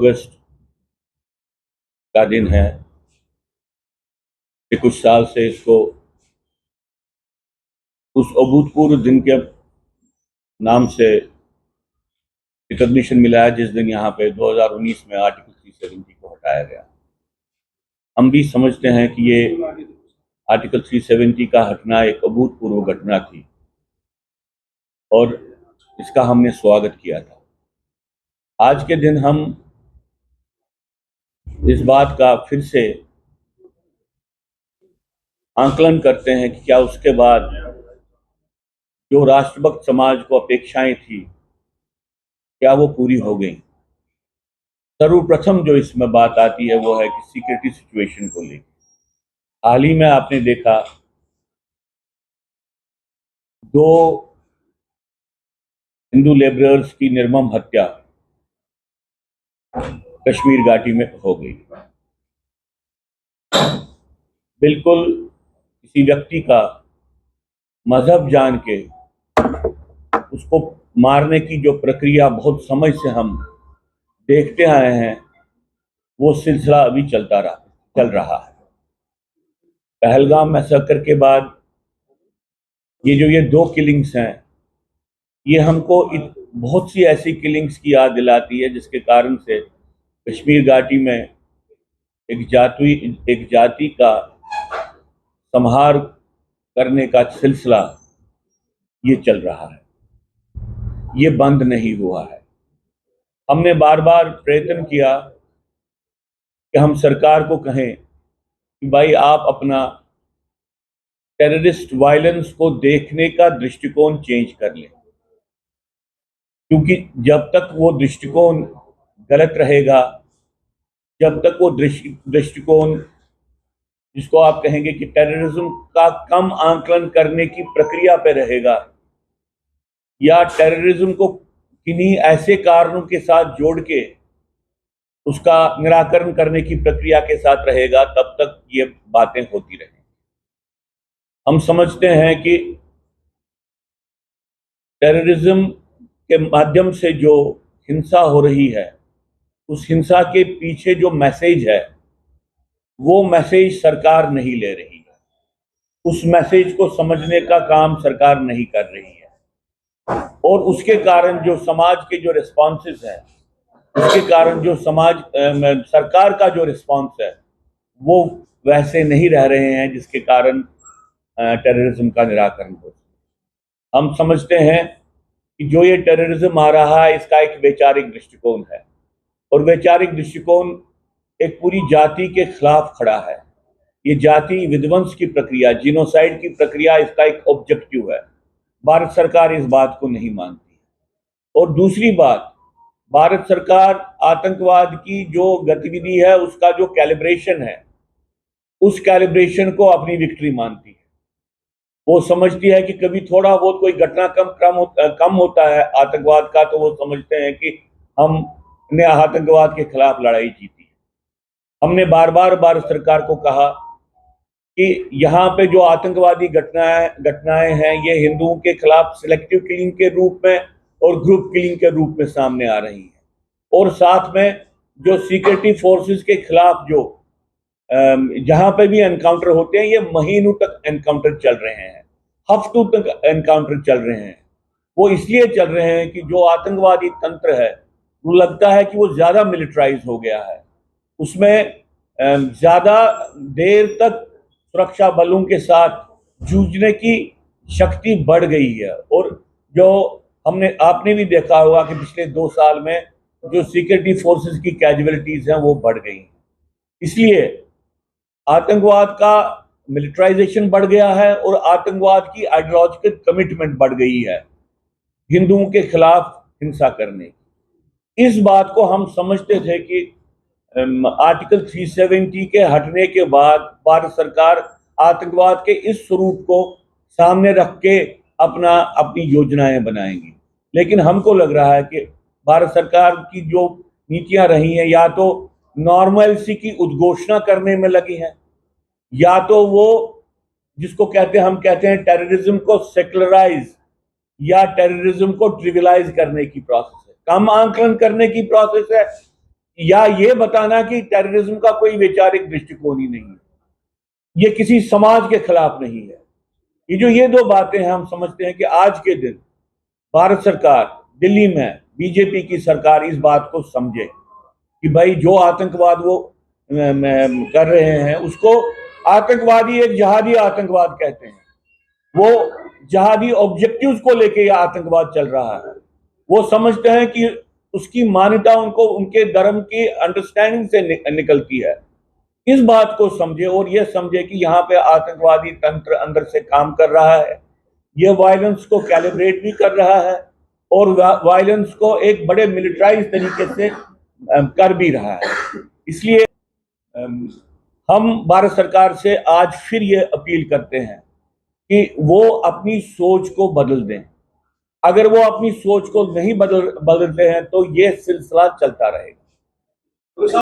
अगस्त का दिन है। कुछ साल से इसको उस अभूतपूर्व दिन के नाम से रिकॉग्निशन मिला है जिस दिन यहाँ पे 2019 में आर्टिकल 370 को हटाया गया। हम भी समझते हैं कि ये आर्टिकल 370 का हटना एक अभूतपूर्व घटना थी और इसका हमने स्वागत किया था। आज के दिन हम इस बात का फिर से आंकलन करते हैं कि क्या उसके बाद जो राष्ट्रभक्त समाज को अपेक्षाएं थी क्या वो पूरी हो गई। सर्वप्रथम जो इसमें बात आती है वो है कि सिक्योरिटी सिचुएशन को लेकर हाल ही में आपने देखा 2 हिंदू लेबरर्स की निर्मम हत्या कश्मीर घाटी में हो गई। बिल्कुल किसी व्यक्ति का मजहब जान के उसको मारने की जो प्रक्रिया बहुत समय से हम देखते आए हैं वो सिलसिला अभी चल रहा है। पहलगाम मैसेकर के बाद ये 2 किलिंग्स हैं, ये हमको बहुत सी ऐसी किलिंग्स की याद दिलाती है जिसके कारण से कश्मीर घाटी में एक जाति का संहार करने का सिलसिला ये चल रहा है, ये बंद नहीं हुआ है। हमने बार बार प्रयत्न किया कि हम सरकार को कहें कि भाई आप अपना टेररिस्ट वायलेंस को देखने का दृष्टिकोण चेंज कर लें, क्योंकि जब तक वो दृष्टिकोण गलत रहेगा, जब तक वो दृष्टिकोण जिसको आप कहेंगे कि टेररिज्म का कम आंकलन करने की प्रक्रिया पे रहेगा या टेररिज्म को किन्हीं ऐसे कारणों के साथ जोड़ के उसका निराकरण करने की प्रक्रिया के साथ रहेगा, तब तक ये बातें होती रहेंगी। हम समझते हैं कि टेररिज्म के माध्यम से जो हिंसा हो रही है उस हिंसा के पीछे जो मैसेज है वो मैसेज सरकार नहीं ले रही है, उस मैसेज को समझने का काम सरकार नहीं कर रही है और उसके कारण जो समाज के जो रिस्पॉन्सेस हैं, उसके कारण जो सरकार का जो रिस्पॉन्स है वो वैसे नहीं रह रहे हैं जिसके कारण टेररिज्म का निराकरण हो। हम समझते हैं कि जो ये टेररिज्म आ रहा है इसका एक वैचारिक दृष्टिकोण है और वैचारिक दृष्टिकोण एक पूरी जाति के खिलाफ खड़ा है। ये जाति विध्वंस की प्रक्रिया, जीनोसाइड की प्रक्रिया इसका एक ऑब्जेक्टिव है। भारत सरकार इस बात को नहीं मानती और दूसरी बात, भारत सरकार आतंकवाद की जो गतिविधि है उसका जो कैलिब्रेशन है उस कैलिब्रेशन को अपनी विक्ट्री मानती है। वो समझती है कि कभी थोड़ा बहुत कोई घटना कम होता है आतंकवाद का तो वो समझते हैं कि हमने आतंकवाद के खिलाफ लड़ाई जीती है। हमने बार बार भारत सरकार को कहा कि यहाँ पे जो आतंकवादी घटनाएं हैं ये हिंदुओं के खिलाफ सिलेक्टिव किलिंग के रूप में और ग्रुप किलिंग के रूप में सामने आ रही है और साथ में जो सिक्योरिटी फोर्सेस के खिलाफ जो जहां पे भी एनकाउंटर होते हैं ये महीनों तक एनकाउंटर चल रहे हैं, हफ्तों तक एनकाउंटर चल रहे हैं। वो इसलिए चल रहे हैं कि जो आतंकवादी तंत्र है वो लगता है कि वो ज्यादा मिलिटराइज हो गया है, उसमें ज्यादा देर तक सुरक्षा बलों के साथ जूझने की शक्ति बढ़ गई है और जो आपने भी देखा होगा कि पिछले 2 साल में जो सिक्योरिटी फोर्सेस की कैजुअलिटीज हैं वो बढ़ गई हैं। इसलिए आतंकवाद का मिलिटराइजेशन बढ़ गया है और आतंकवाद की आइडियोलॉजिकल कमिटमेंट बढ़ गई है हिंदुओं के खिलाफ हिंसा करने की। इस बात को हम समझते थे कि आर्टिकल 370 के हटने के बाद भारत सरकार आतंकवाद के इस स्वरूप को सामने रख के अपनी योजनाएं बनाएंगी, लेकिन हमको लग रहा है कि भारत सरकार की जो नीतियां रही हैं या तो नॉर्मलसी की उद्घोषणा करने में लगी हैं या तो वो जिसको हम कहते हैं टेररिज्म को सेकुलराइज या टेररिज्म को ट्रिविलाइज करने की प्रोसेस है, कम आंकलन करने की प्रोसेस है या ये बताना कि टेररिज्म का कोई वैचारिक दृष्टिकोण ही नहीं है, ये किसी समाज के खिलाफ नहीं है। ये दो बातें हैं, हम समझते हैं कि आज के दिन भारत सरकार, दिल्ली में बीजेपी की सरकार इस बात को समझे कि भाई जो आतंकवाद वो कर रहे हैं उसको आतंकवादी, एक जिहादी आतंकवाद कहते हैं। वो जिहादी ऑब्जेक्टिव्स को लेके ये आतंकवाद चल रहा है। वो समझते हैं कि उसकी मान्यता उनको उनके धर्म की अंडरस्टैंडिंग से निकलती है। इस बात को समझे और ये समझे कि यहाँ पे आतंकवादी तंत्र अंदर से काम कर रहा है, ये वायलेंस को कैलिब्रेट भी कर रहा है और वायलेंस को एक बड़े मिलिट्राइज तरीके से कर भी रहा है। इसलिए हम भारत सरकार से आज फिर ये अपील करते हैं कि वो अपनी सोच को बदल दें। अगर वो अपनी सोच को नहीं बदलते हैं तो ये सिलसिला चलता रहेगा।